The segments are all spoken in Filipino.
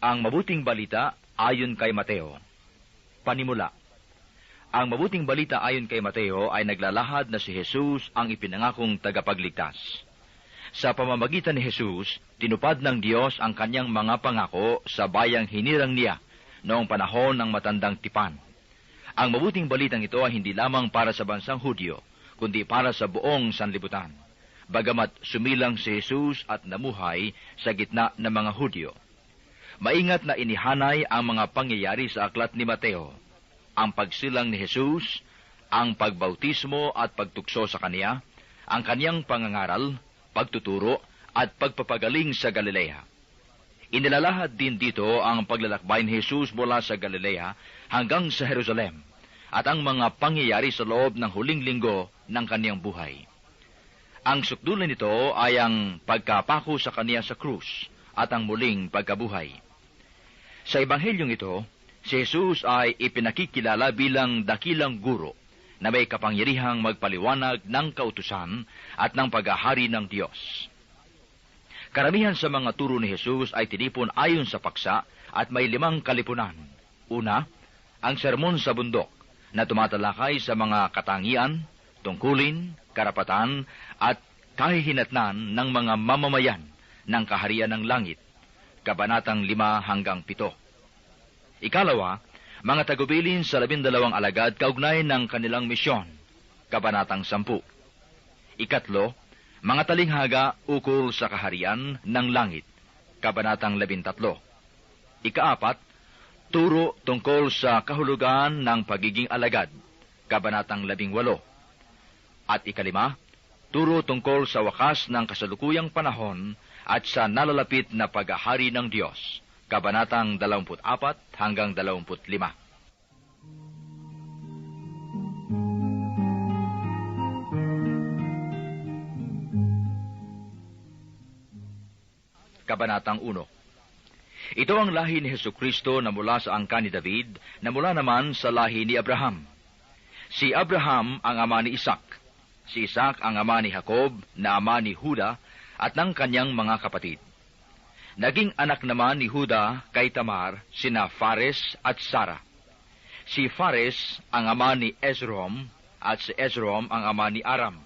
Ang mabuting balita ayon kay Mateo. Panimula. Ang mabuting balita ayon kay Mateo ay naglalahad na si Jesus ang ipinangakong tagapagligtas. Sa pamamagitan ni Jesus, tinupad ng Diyos ang kanyang mga pangako sa bayang hinirang niya noong panahon ng matandang tipan. Ang mabuting balitang ito ay hindi lamang para sa bansang Hudyo, kundi para sa buong sanlibutan. Bagamat sumilang si Jesus at namuhay sa gitna ng mga Hudyo. Maingat na inihanay ang mga pangyayari sa aklat ni Mateo, ang pagsilang ni Jesus, ang pagbautismo at pagtukso sa kaniya, ang kaniyang pangangaral, pagtuturo at pagpapagaling sa Galilea. Inilalahad din dito ang paglalakbay ni Jesus mula sa Galilea hanggang sa Jerusalem at ang mga pangyayari sa loob ng huling linggo ng kaniyang buhay. Ang sukdulan nito ay ang pagkapako sa kaniya sa krus at ang muling pagkabuhay. Sa Ebanghelyong ito, si Jesus ay ipinakikilala bilang dakilang guro na may kapangyarihang magpaliwanag ng kautusan at ng paghahari ng Diyos. Karamihan sa mga turo ni Jesus ay tinipon ayon sa paksa at may 5 kalipunan. Una, ang sermon sa bundok na tumatalakay sa mga katangian, tungkulin, karapatan at kahihinatnan ng mga mamamayan ng kaharian ng langit. Kabanatang 5-7. Ikalawa, mga tagubilin sa 12 alagad kaugnay ng kanilang misyon. Kabanatang 10. Ikatlo, mga talinghaga ukol sa kaharian ng langit. Kabanatang 13. Ikaapat, turo tungkol sa kahulugan ng pagiging alagad. Kabanatang 18. At ikalima, turo tungkol sa wakas ng kasalukuyang panahon at sa nalalapit na paghahari ng Diyos. Kabanatang 24-25. Kabanatang 1. Ito ang lahi ni Hesukristo na mula sa angkan ni David, na mula naman sa lahi ni Abraham. Si Abraham ang ama ni Isaac, si Isaac ang ama ni Jacob, na ama ni Juda, at ng kanyang mga kapatid. Naging anak naman ni Juda kay Tamar sina Fares at Sara. Si Fares ang ama ni Esrom, at si Esrom ang ama ni Aram.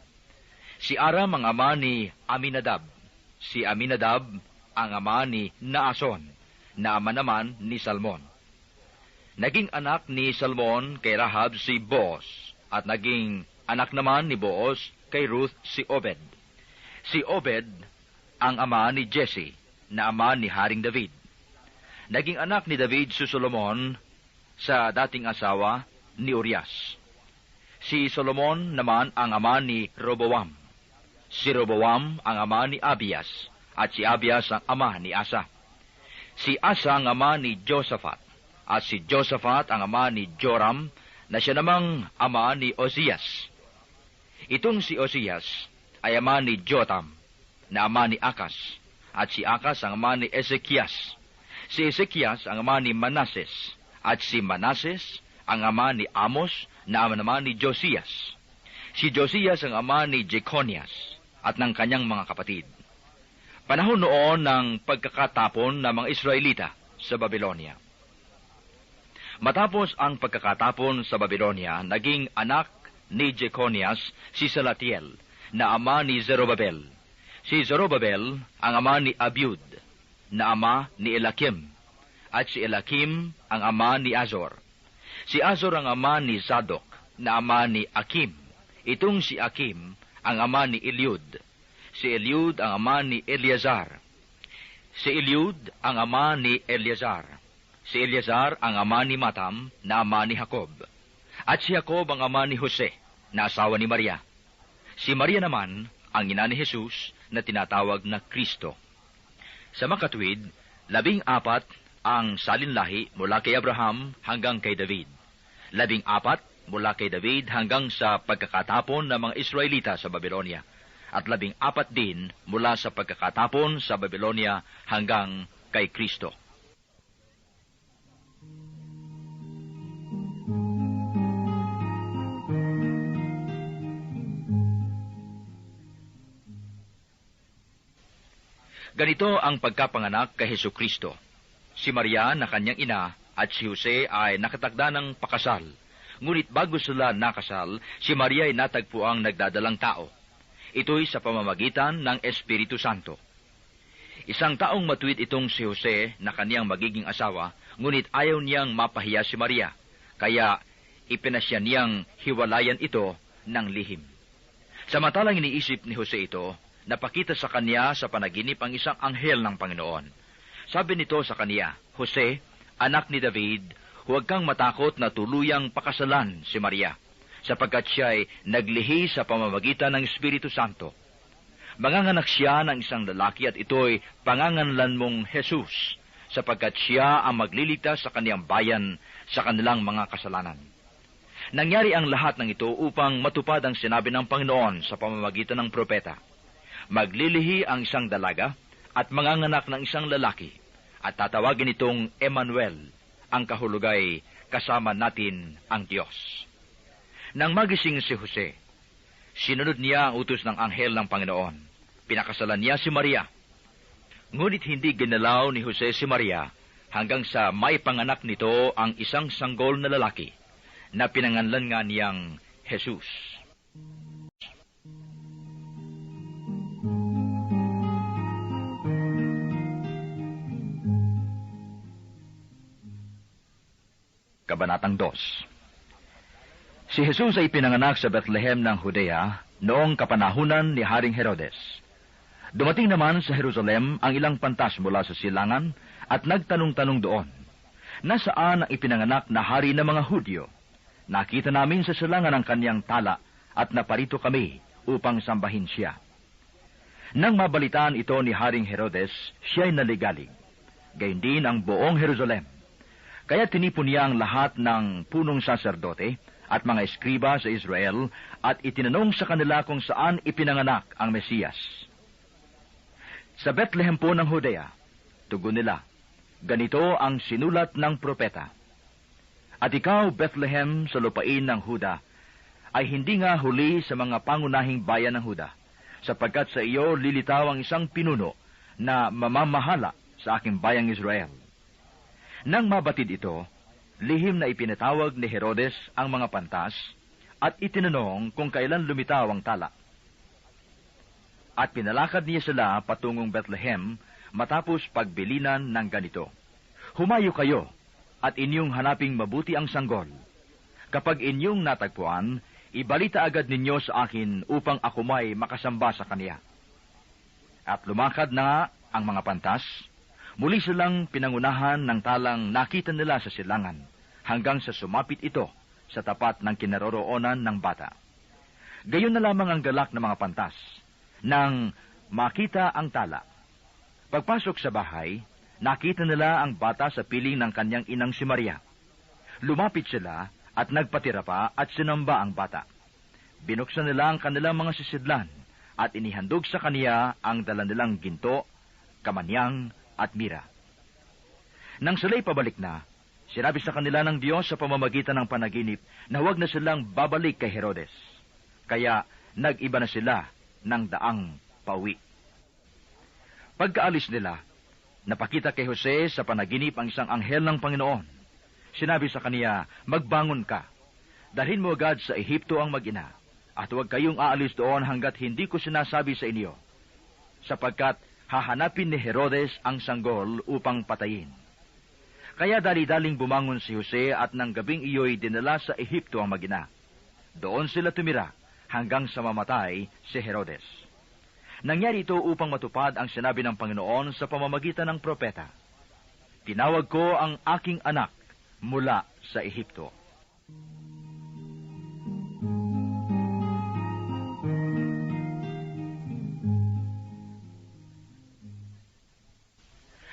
Si Aram ang ama ni Aminadab. Si Aminadab ang ama ni Naason, na ama naman ni Salmon. Naging anak ni Salmon kay Rahab si Boaz, at naging anak naman ni Boaz kay Ruth si Obed. Si Obed ang ama ni Jesse, na ama ni Haring David. Naging anak ni David si Solomon sa dating asawa ni Urias. Si Solomon naman ang ama ni Roboam. Si Roboam ang ama ni Abias, at si Abias ang ama ni Asa. Si Asa ang ama ni Josaphat, at si Josaphat ang ama ni Joram, na siya namang ama ni Ozias. Itong si Ozias ay ama ni Jotam, na ama ni Akas, at si Akas ang ama ni Ezekias. Si Ezekias ang ama ni Manases, at si Manases ang ama ni Amos, na ama naman ni Josias. Si Josias ang ama ni Jeconias, at ng kanyang mga kapatid. Panahon noon ng pagkakatapon ng mga Israelita sa Babylonia. Matapos ang pagkakatapon sa Babylonia, naging anak ni Jeconias si Salatiel, na ama ni Zerubabel. Si Zerubabel ang ama ni Abiud, na ama ni Elakim, at si Elakim ang ama ni Azor. Si Azor ang ama ni Zadok, na ama ni Akim. Itong si Akim ang ama ni Eliud. Si Eliud ang ama ni Eleazar. Si Eliud ang ama ni Eleazar. Si Eleazar ang ama ni Matam, na ama ni Jacob. At si Jacob ang ama ni Jose, na asawa ni Maria. Si Maria naman ang ina ni Jesus, na tinatawag na Kristo. Sa makatwid, 14 ang salinlahi mula kay Abraham hanggang kay David. 14 mula kay David hanggang sa pagkakatapon ng mga Israelita sa Babylonia. At 14 din mula sa pagkakatapon sa Babylonia hanggang kay Kristo. Ganito ang pagkapanganak kay Hesukristo. Si Maria na kanyang ina at si Jose ay nakatakda ng pakasal. Ngunit bago sila nakasal, si Maria ay natagpuang nagdadalang tao. Ito'y sa pamamagitan ng Espiritu Santo. Isang taong matuwid itong si Jose na kaniyang magiging asawa, ngunit ayaw niyang mapahiya si Maria, kaya ipinasya niyang hiwalayan ito ng lihim. Samantalang iniisip ni Jose ito, napakita sa kanya sa panaginip ang isang anghel ng Panginoon. Sabi nito sa kaniya, Jose, anak ni David, huwag kang matakot na tuluyang pakasalan si Maria, sapagkat siya ay naglihi sa pamamagitan ng Espiritu Santo. Manganganak siya ng isang lalaki at ito'y panganganlan mong Jesus, sapagkat siya ang magliligtas sa kaniyang bayan sa kanilang mga kasalanan. Nangyari ang lahat ng ito upang matupad ang sinabi ng Panginoon sa pamamagitan ng propeta. Maglilihi ang isang dalaga at manganganak ng isang lalaki, at tatawagin itong Emmanuel, ang kahulugay, kasama natin ang Diyos. Nang magising si Jose, sinunod niya ang utos ng anghel ng Panginoon. Pinakasalan niya si Maria. Ngunit hindi ginalaw ni Jose si Maria hanggang sa maipanganak nito ang isang sanggol na lalaki na pinanganlan nga niyang Jesus. Kabanatang 2. Si Jesus ay pinanganak sa Bethlehem ng Judea noong kapanahunan ni Haring Herodes. Dumating naman sa Jerusalem ang ilang pantas mula sa silangan at nagtanong-tanong doon, nasaan ang ipinanganak na hari ng mga Hudyo? Nakita namin sa silangan ang kanyang tala at naparito kami upang sambahin siya. Nang mabalitaan ito ni Haring Herodes, siya'y naligalig, gayon din ang buong Jerusalem. Kaya tinipon niya ang lahat ng punong saserdote at mga eskriba sa Israel at itinanong sa kanila kung saan ipinanganak ang Mesiyas. Sa Bethlehem po ng Judea, tugon nila, ganito ang sinulat ng propeta. At ikaw, Bethlehem, sa lupain ng Huda, ay hindi nga huli sa mga pangunahing bayan ng Huda, sapagkat sa iyo lilitaw ang isang pinuno na mamamahala sa aking bayang Israel. Nang mabatid ito, lihim na ipinatawag ni Herodes ang mga pantas at itinanong kung kailan lumitaw ang tala. At pinalakad niya sila patungong Bethlehem matapos pagbilinan ng ganito. Humayo kayo at inyong hanaping mabuti ang sanggol. Kapag inyong natagpuan, ibalita agad ninyo sa akin upang ako may makasamba sa kaniya. At lumakad na ang mga pantas. Muli silang pinangunahan ng talang nakita nila sa silangan, hanggang sa sumapit ito sa tapat ng kinaroroonan ng bata. Gayon na lamang ang galak ng mga pantas, nang makita ang tala. Pagpasok sa bahay, nakita nila ang bata sa piling ng kanyang inang si Maria. Lumapit sila at nagpatira pa at sinamba ang bata. Binuksan nila ang kanilang mga sisidlan at inihandog sa kaniya ang dala nilang ginto, kamanyang, at mira. Nang sila'y pabalik na, sinabi sa kanila ng Diyos sa pamamagitan ng panaginip na huwag na silang babalik kay Herodes. Kaya nag-iba na sila ng daang pauwi. Pagkaalis nila, napakita kay Jose sa panaginip ang isang anghel ng Panginoon. Sinabi sa kaniya, magbangon ka. Dalhin mo agad sa Ehipto ang mag-ina, at huwag kayong aalis doon hanggat hindi ko sinasabi sa inyo, sapagkat hahanapin ni Herodes ang sanggol upang patayin. Kaya dali-daling bumangon si Jose at nang gabing iyo'y dinala sa Ehipto ang mag-ina. Doon sila tumira hanggang sa mamatay si Herodes. Nangyari ito upang matupad ang sinabi ng Panginoon sa pamamagitan ng propeta. Tinawag ko ang aking anak mula sa Ehipto.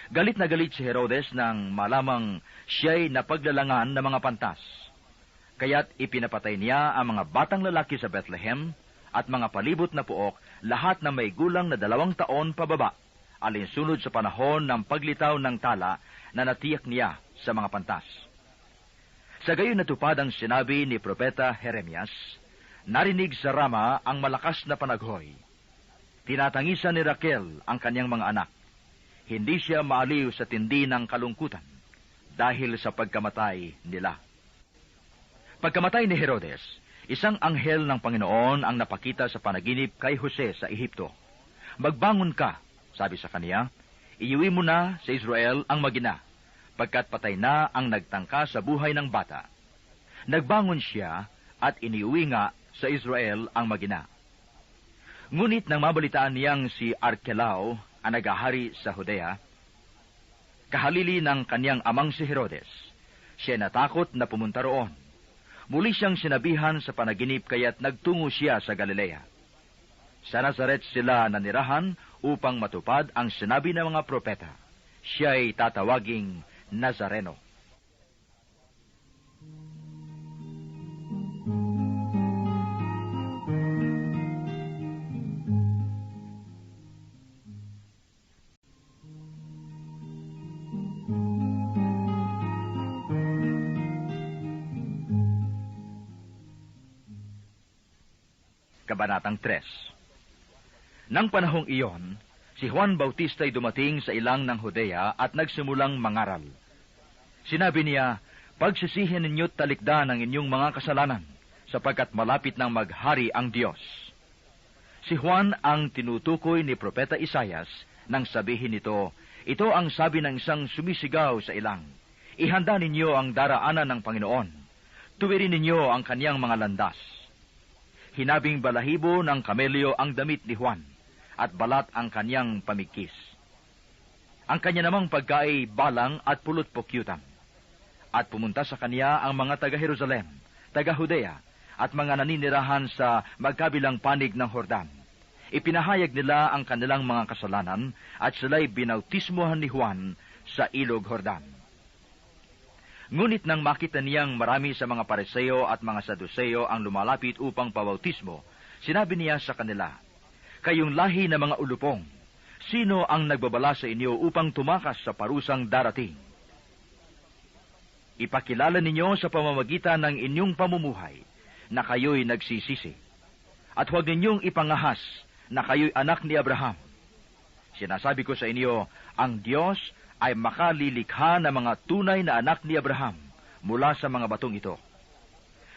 Galit na galit si Herodes nang malamang siya'y napaglalangan ng mga pantas. Kaya't ipinapatay niya ang mga batang lalaki sa Bethlehem at mga palibot na puok, lahat na may gulang na 2 taon pababa, alinsunod sa panahon ng paglitaw ng tala na natiyak niya sa mga pantas. Sa gayon natupad ang sinabi ni Propeta Jeremias, narinig sa Rama ang malakas na panaghoy. Tinatangisan ni Raquel ang kanyang mga anak. Hindi siya maaliw sa tindi ng kalungkutan dahil sa pagkamatay nila. Pagkamatay ni Herodes, isang anghel ng Panginoon ang napakita sa panaginip kay Jose sa Ehipto. Magbangon ka, sabi sa kaniya, iuwi mo na sa Israel ang magina, pagkat patay na ang nagtangka sa buhay ng bata. Nagbangon siya at iniuwi nga sa Israel ang magina. Ngunit nang mabalitaan niyang si Arkelao ang nagahari sa Judea, kahalili ng kaniyang amang si Herodes, siya natakot na pumunta roon. Muli siyang sinabihan sa panaginip kaya't nagtungo siya sa Galilea. Sa Nazaret sila nanirahan upang matupad ang sinabi ng mga propeta. Siya'y tatawaging Nazareno. Kabanatang 3. Nang panahong iyon, si Juan Bautista ay dumating sa ilang ng Judea at nagsimulang mangaral. Sinabi niya, pagsisihin ninyo't talikdan ang inyong mga kasalanan, sapagkat malapit nang maghari ang Diyos. Si Juan ang tinutukoy ni Propeta Isaias nang sabihin nito, ito ang sabi ng isang sumisigaw sa ilang, ihanda ninyo ang daraanan ng Panginoon, tuwirin ninyo ang kaniyang mga landas. Hinabing balahibo ng kamelyo ang damit ni Juan, at balat ang kanyang pamigkis. Ang kanya namang pagkaay balang at pulot-pukyutan. At pumunta sa kanya ang mga taga-Jerusalem, taga-Judea, at mga naninirahan sa magkabilang panig ng Jordan. Ipinahayag nila ang kanilang mga kasalanan, at sila'y binautismohan ni Juan sa ilog Jordan. Ngunit nang makita niyang marami sa mga Pariseo at mga Saduceo ang lumalapit upang pabautismo, sinabi niya sa kanila, kayong lahi na mga ulupong, sino ang nagbabala sa inyo upang tumakas sa parusang darating? Ipakilala ninyo sa pamamagitan ng inyong pamumuhay na kayo'y nagsisisi, at huwag ninyong ipangahas na kayo'y anak ni Abraham. Sinasabi ko sa inyo, ang Diyos ay makalilikha ng mga tunay na anak ni Abraham mula sa mga batong ito.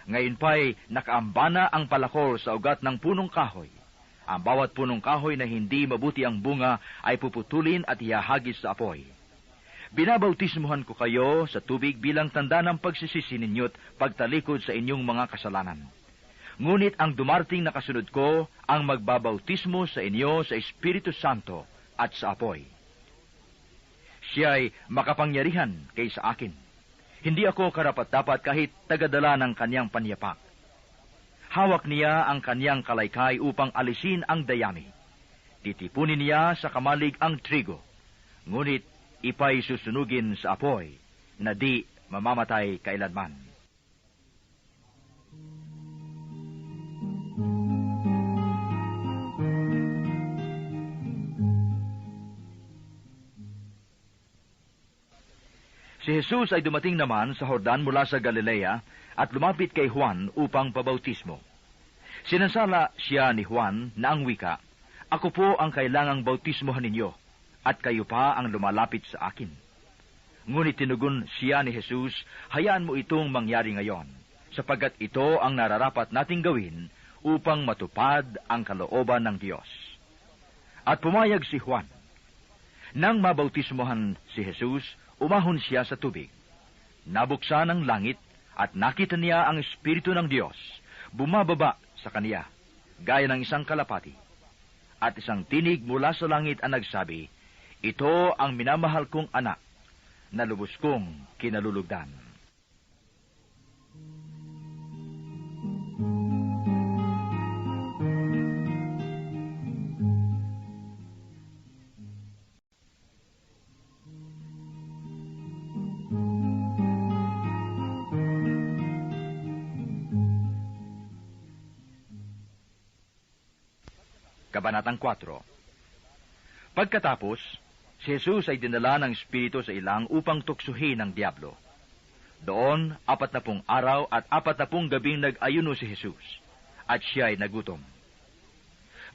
Ngayon pa'y nakaambana ang palakol sa ugat ng punong kahoy. Ang bawat punong kahoy na hindi mabuti ang bunga ay puputulin at ihahagis sa apoy. Binabautismuhan ko kayo sa tubig bilang tanda ng pagsisisi ninyo't pagtalikod sa inyong mga kasalanan. Ngunit ang dumarating na kasunod ko ang magbabautismo sa inyo sa Espiritu Santo at sa apoy. Siya'y makapangyarihan kaysa akin. Hindi ako karapat-dapat kahit tagadala ng kanyang panyapak. Hawak niya ang kanyang kalaykay upang alisin ang dayami. Titipunin niya sa kamalig ang trigo, ngunit ipa'y susunugin sa apoy na di mamamatay kailanman. Si Jesus ay dumating naman sa Jordan mula sa Galilea at lumapit kay Juan upang pabautismo. Sinansala siya ni Juan na ang wika, ako po ang kailangang bautismohan ninyo, at kayo pa ang lumalapit sa akin. Ngunit tinugon siya ni Jesus, hayaan mo itong mangyari ngayon, sapagkat ito ang nararapat nating gawin upang matupad ang kalooban ng Diyos. At pumayag si Juan. Nang mabautismohan si Jesus, umahon siya sa tubig. Nabuksan ang langit at nakita niya ang Espiritu ng Diyos bumababa sa kaniya, gaya ng isang kalapati. At isang tinig mula sa langit ang nagsabi, ito ang minamahal kong anak, na lubos kong kinalulugdan. Kabanatang 4. Pagkatapos, si Jesus ay dinala ng Espiritu sa ilang upang tuksuhin ng Diablo. Doon, 40 araw at 40 gabing nag-ayuno si Jesus, at siya ay nagutom.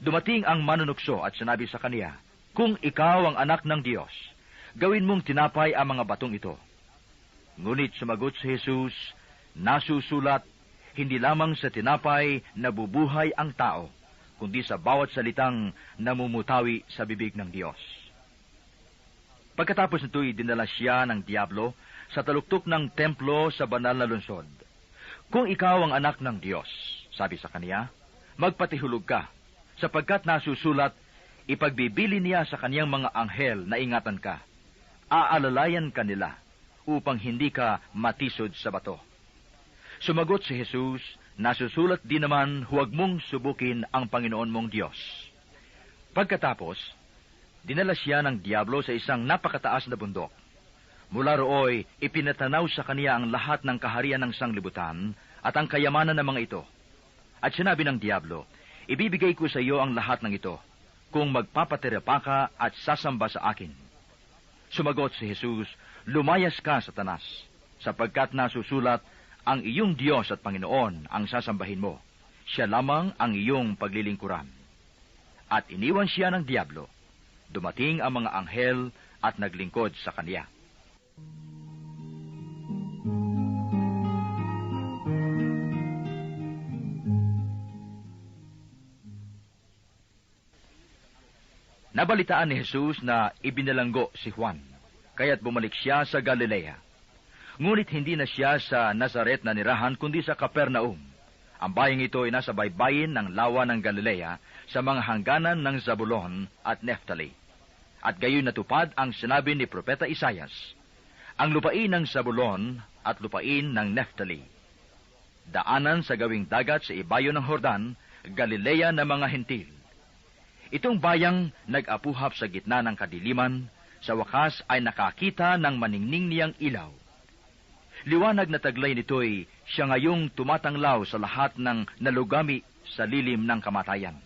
Dumating ang manunukso at sinabi sa kaniya, Kung ikaw ang anak ng Diyos, gawin mong tinapay ang mga batong ito. Ngunit sumagot si Jesus, nasusulat, hindi lamang sa tinapay nabubuhay ang tao, kundi sa bawat salitang namumutawi sa bibig ng Diyos. Pagkatapos nito'y dinala siya ng Diablo sa taluktok ng templo sa banal na lungsod. Kung ikaw ang anak ng Diyos, sabi sa kaniya, magpatihulog ka, sapagkat nasusulat, ipagbibili niya sa kaniyang mga anghel na ingatan ka. Aalalayan ka nila upang hindi ka matisod sa bato. Sumagot si Jesus, nasusulat din naman, huwag mong subukin ang Panginoon mong Diyos. Pagkatapos, dinala siya ng Diablo sa isang napakataas na bundok. Mula rooy, ipinatanaw sa kaniya ang lahat ng kaharian ng sanglibutan at ang kayamanan ng mga ito. At sinabi ng Diablo, ibibigay ko sa iyo ang lahat ng ito, kung magpapatira pa ka at sasamba sa akin. Sumagot si Jesus, lumayas ka, Satanas, sapagkat nasusulat, ang iyong Diyos at Panginoon ang sasambahin mo. Siya lamang ang iyong paglilingkuran. At iniwan siya ng Diablo. Dumating ang mga anghel at naglingkod sa kaniya. Nabalitaan ni Jesus na ibinalanggo si Juan, kaya't bumalik siya sa Galilea. Ngunit hindi na siya sa Nazaret na nirahan, kundi sa Capernaum. Ang bayang ito ay nasa baybayin ng lawa ng Galilea sa mga hangganan ng Zabulon at Neftali. At gayon natupad ang sinabi ni Propeta Isaias, ang lupain ng Zabulon at lupain ng Neftali. Daanan sa gawing dagat sa ibayo ng Jordan, Galilea ng mga hentil. Itong bayang nag-apuhap sa gitna ng kadiliman, sa wakas ay nakakita ng maningning niyang ilaw. Liwanag na taglay nito'y siya ngayong tumatanglaw sa lahat ng nalugami sa lilim ng kamatayan.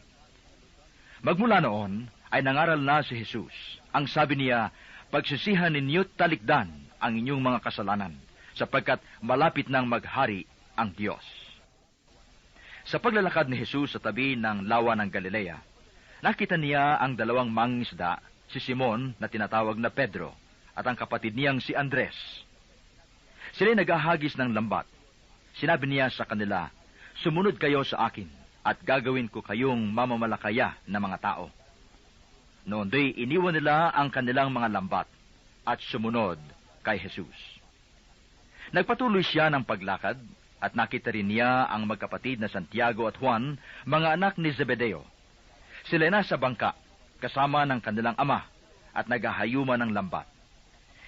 Magmula noon ay nangaral na si Jesus. Ang sabi niya, pagsisihan ninyo't talikdan ang inyong mga kasalanan, sapagkat malapit nang maghari ang Diyos. Sa paglalakad ni Jesus sa tabi ng lawa ng Galilea, nakita niya ang dalawang mangingisda, si Simon na tinatawag na Pedro, at ang kapatid niyang si Andres. Sila'y naghahagis ng lambat. Sinabi niya sa kanila, sumunod kayo sa akin, at gagawin ko kayong mamamalakaya na mga tao. Noon do'y iniwan nila ang kanilang mga lambat, at sumunod kay Jesus. Nagpatuloy siya ng paglakad, at nakita rin niya ang magkapatid na Santiago at Juan, mga anak ni Zebedeo. Sila'y nasa bangka, kasama ng kanilang ama, at naghahayuma ng lambat.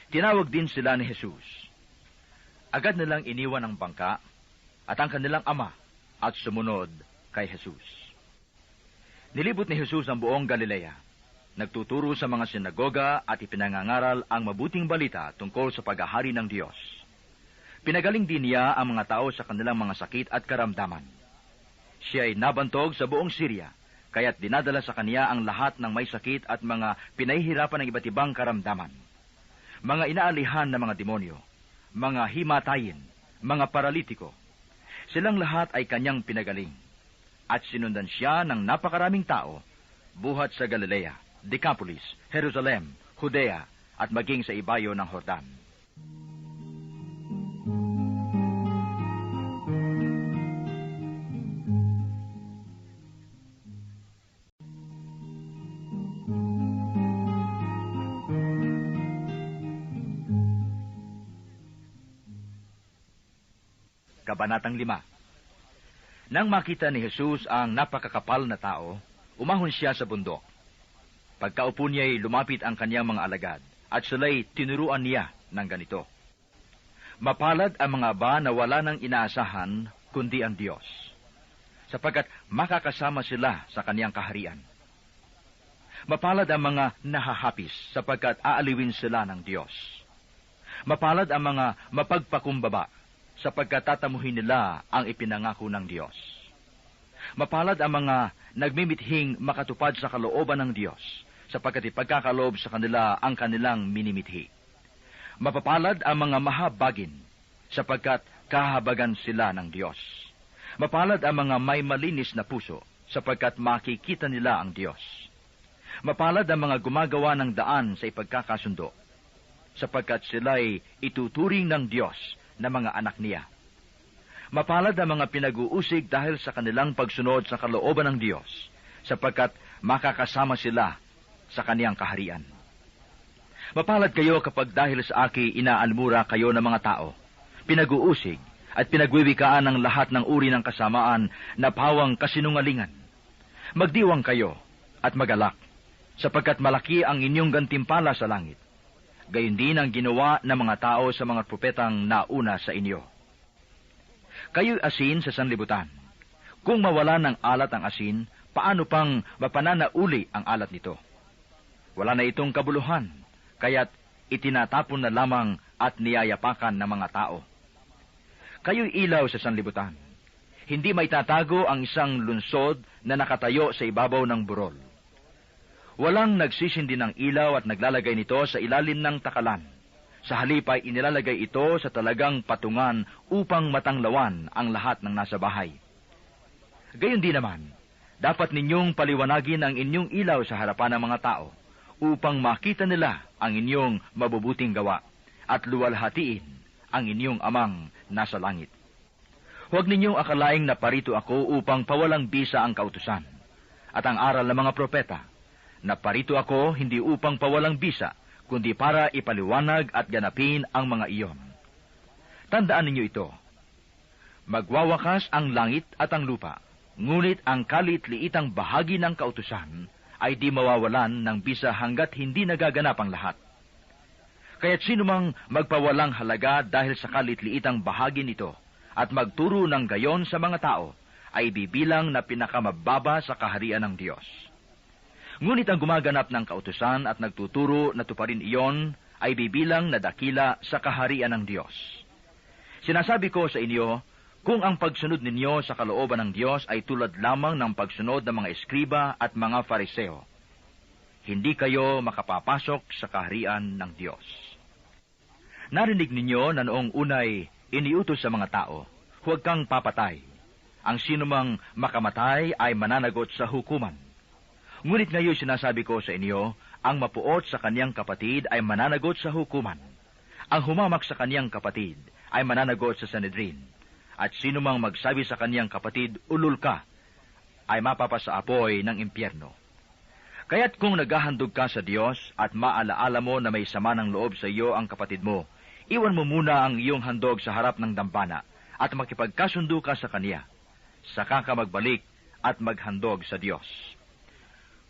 Tinawag din sila ni Jesus. Agad nilang iniwan ang bangka at ang kanilang ama at sumunod kay Jesus. Nilibot ni Jesus ang buong Galilea. Nagtuturo sa mga sinagoga at ipinangangaral ang mabuting balita tungkol sa paghahari ng Diyos. Pinagaling din niya ang mga tao sa kanilang mga sakit at karamdaman. Siya ay nabantog sa buong Syria, kaya't dinadala sa kaniya ang lahat ng may sakit at mga pinahihirapan ng iba't ibang karamdaman. Mga inaalihan na mga demonyo, mga himatayin, mga paralitiko. Silang lahat ay kanyang pinagaling. At sinundan siya ng napakaraming tao, buhat sa Galilea, Decapolis, Jerusalem, Judea, at maging sa ibayo ng Jordan. Kabanatang 5. Nang makita ni Jesus ang napakakapal na tao, umahon siya sa bundok. Pagkaupo niya'y lumapit ang kaniyang mga alagad, at sila'y tinuruan niya ng ganito. Mapalad ang mga aba na wala nang inaasahan, kundi ang Diyos, sapagkat makakasama sila sa kaniyang kaharian. Mapalad ang mga nahahapis, sapagkat aaliwin sila ng Diyos. Mapalad ang mga mapagpakumbaba, sapagkat tatamuhin nila ang ipinangako ng Diyos. Mapalad ang mga nagmimithing makatupad sa kalooban ng Diyos, sapagkat ipagkakaloob sa kanila ang kanilang minimithi. Mapapalad ang mga mahabagin, sapagkat kahabagan sila ng Diyos. Mapalad ang mga may malinis na puso, sapagkat makikita nila ang Diyos. Mapalad ang mga gumagawa ng daan sa ipagkakasundo, sapagkat sila'y ituturing ng Diyos na mga anak niya. Mapalad ang mga pinag-uusig dahil sa kanilang pagsunod sa kalooban ng Diyos, sapagkat makakasama sila sa kaniyang kaharian. Mapalad kayo kapag dahil sa aki inaalmura kayo ng mga tao, pinag-uusig at pinagwiwikaan ng lahat ng uri ng kasamaan na pawang kasinungalingan. Magdiwang kayo at magalak, sapagkat malaki ang inyong gantimpala sa langit. Gayon din ang ginawa ng mga tao sa mga propetang nauna sa inyo. Kayo'y asin sa sanlibutan. Kung mawala ng alat ang asin, paano pang mapananauli ang alat nito? Wala na itong kabuluhan, kaya't itinatapon na lamang at niyayapakan ng mga tao. Kayo'y ilaw sa sanlibutan. Hindi maitatago ang isang lunsod na nakatayo sa ibabaw ng burol. Walang nagsisindi ng ilaw at naglalagay nito sa ilalim ng takalan. Sa halip ay inilalagay ito sa talagang patungan upang matanglawan ang lahat ng nasa bahay. Gayon din naman, dapat ninyong paliwanagin ang inyong ilaw sa harapan ng mga tao upang makita nila ang inyong mabubuting gawa at luwalhatiin ang inyong amang nasa langit. Huwag ninyong akalaing naparito ako upang pawalang bisa ang kautusan at ang aral ng mga propeta. Naparito ako hindi upang pawalang bisa, kundi para ipaliwanag at ganapin ang mga iyon. Tandaan ninyo ito. Magwawakas ang langit at ang lupa, ngunit ang kalit-liitang bahagi ng kautusan ay di mawawalan ng bisa hanggat hindi nagaganap ang lahat. Kaya't sino mang magpawalang halaga dahil sa kalit-liitang bahagi nito at magturo ng gayon sa mga tao, ay bibilang na pinakamababa sa kaharian ng Diyos. Ngunit ang gumaganap ng kautusan at nagtuturo na tuparin iyon ay bibilang na dakila sa kaharian ng Diyos. Sinasabi ko sa inyo, kung ang pagsunod ninyo sa kalooban ng Diyos ay tulad lamang ng pagsunod ng mga eskriba at mga fariseo, hindi kayo makapapasok sa kaharian ng Diyos. Narinig ninyo na noong unay iniutos sa mga tao, huwag kang papatay. Ang sinumang makamatay ay mananagot sa hukuman. Ngunit ngayon sinasabi ko sa inyo, ang mapuot sa kaniyang kapatid ay mananagot sa hukuman. Ang humamak sa kaniyang kapatid ay mananagot sa Sanhedrin. At sinumang magsabi sa kaniyang kapatid, ulul ka, ay mapapasa apoy ng impyerno. Kaya't kung naghahandog ka sa Diyos at maalaala mo na may sama ng loob sa iyo ang kapatid mo, iwan mo muna ang iyong handog sa harap ng dambana at makipagkasundo ka sa Kaniya. Saka ka magbalik at maghandog sa Diyos.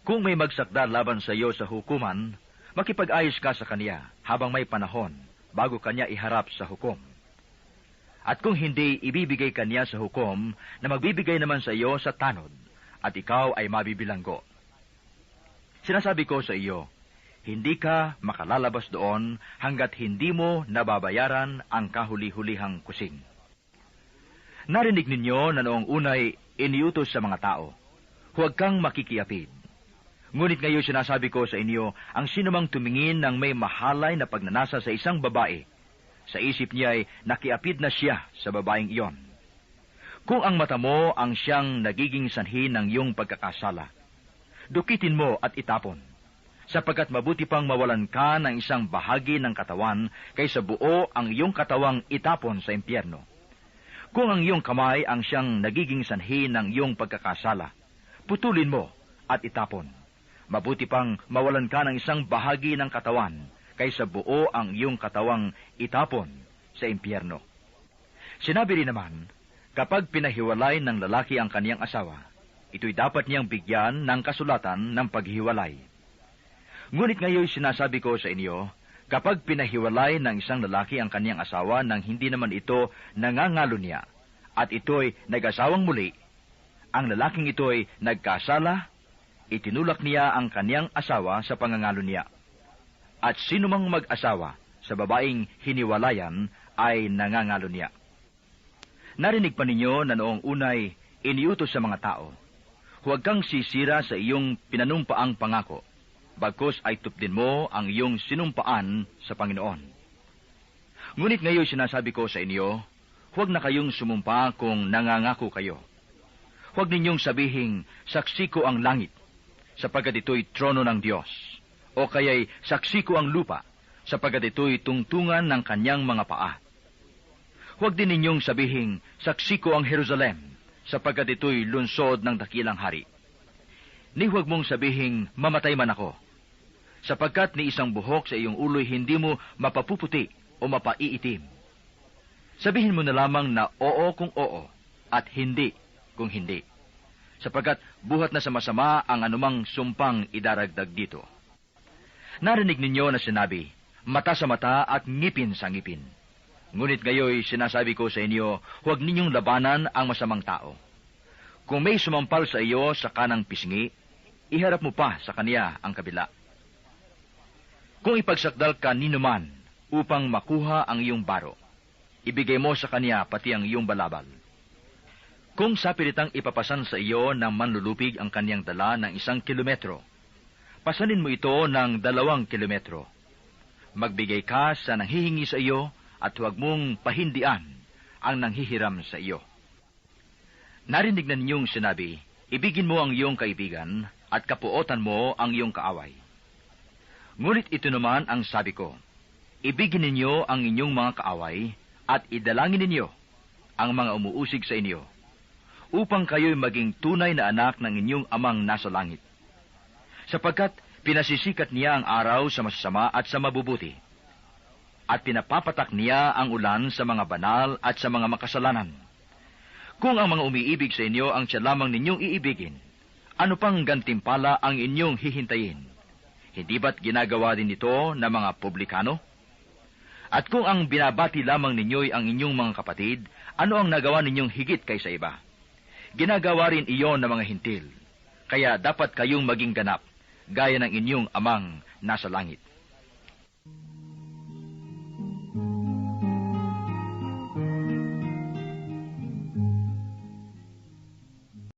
Kung may magsakdal laban sa iyo sa hukuman, makipag-ayos ka sa Kaniya habang may panahon bago Kanya iharap sa hukom. At kung hindi, ibibigay Kaniya sa hukom na magbibigay naman sa iyo sa tanod at ikaw ay mabibilanggo. Sinasabi ko sa iyo, hindi ka makalalabas doon hanggat hindi mo nababayaran ang kahuli-hulihang kusing. Narinig ninyo na noong unay iniutos sa mga tao, huwag kang makikiapid. Ngunit ngayon sinasabi ko sa inyo, ang sinumang tumingin ng may mahalay na pagnanasa sa isang babae, sa isip niya ay nakiapid na siya sa babaeng iyon. Kung ang mata mo ang siyang nagiging sanhi ng iyong pagkakasala, dukitin mo at itapon, sapagkat mabuti pang mawalan ka ng isang bahagi ng katawan kaysa buo ang iyong katawang itapon sa impyerno. Kung ang iyong kamay ang siyang nagiging sanhi ng iyong pagkakasala, putulin mo at itapon. Mabuti pang mawalan ka ng isang bahagi ng katawan kaysa buo ang iyong katawang itapon sa impyerno. Sinabi rin naman, kapag pinahiwalay ng lalaki ang kaniyang asawa, ito'y dapat niyang bigyan ng kasulatan ng paghiwalay. Ngunit ngayon sinasabi ko sa inyo, kapag pinahiwalay ng isang lalaki ang kaniyang asawa nang hindi naman ito nangangalo niya, at ito'y nag-asawang muli, ang lalaking ito'y nagkasala, itinulak niya ang kaniyang asawa sa pangangalo niya. At sinumang mag-asawa sa babaeng hiniwalayan ay nangangalo niya. Narinig pa ninyo na noong unay iniutos sa mga tao, huwag kang sisira sa iyong pinanumpaang pangako, bagkus ay tupdin mo ang iyong sinumpaan sa Panginoon. Ngunit ngayon sinasabi ko sa inyo, huwag na kayong sumumpa kung nangangako kayo. Huwag ninyong sabihing, saksi ko ang langit, sapagkat ito'y trono ng Diyos, o kaya'y saksi ko ang lupa, sapagkat ito'y tungtungan ng kanyang mga paa. Huwag din ninyong sabihing, saksi ko ang Jerusalem, sapagkat ito'y lunsod ng dakilang hari. Ni huwag mong sabihing, mamatay man ako, sapagkat ni isang buhok sa iyong ulo'y hindi mo mapapuputi o mapaiitim. Sabihin mo na lamang na oo kung oo, at hindi kung hindi, sapagkat buhat na sa masama ang anumang sumpang idaragdag dito. Narinig ninyo na sinabi, mata sa mata at ngipin sa ngipin. Ngunit ngayoy sinasabi ko sa inyo, huwag ninyong labanan ang masamang tao. Kung may sumampal sa iyo sa kanang pisngi, iharap mo pa sa kaniya ang kabila. Kung ipagsakdal ka ninuman upang makuha ang iyong baro, ibigay mo sa kaniya pati ang iyong balabal. Kung sapiritang ipapasan sa iyo ng manlulupig ang kaniyang dala ng 1 kilometro, pasanin mo ito ng 2 kilometro. Magbigay ka sa nanghihingi sa iyo at huwag mong pahindian ang nanghihiram sa iyo. Narinig na ninyong sinabi, ibigin mo ang iyong kaibigan at kapuotan mo ang iyong kaaway. Ngunit ito naman ang sabi ko, ibigin ninyo ang inyong mga kaaway at idalangin ninyo ang mga umuusig sa inyo, upang kayo'y maging tunay na anak ng inyong amang nasa langit. Sapagkat pinasisikat niya ang araw sa masasama at sa mabubuti, at pinapapatak niya ang ulan sa mga banal at sa mga makasalanan. Kung ang mga umiibig sa inyo ang siya lamang ninyong iibigin, ano pang gantimpala ang inyong hihintayin? Hindi ba't ginagawa din ito ng mga publikano? At kung ang binabati lamang ninyo'y ang inyong mga kapatid, ano ang nagawa ninyong higit kaysa iba? Ginagawa rin iyon ng mga hintil, kaya dapat kayong maging ganap, gaya ng inyong amang nasa langit.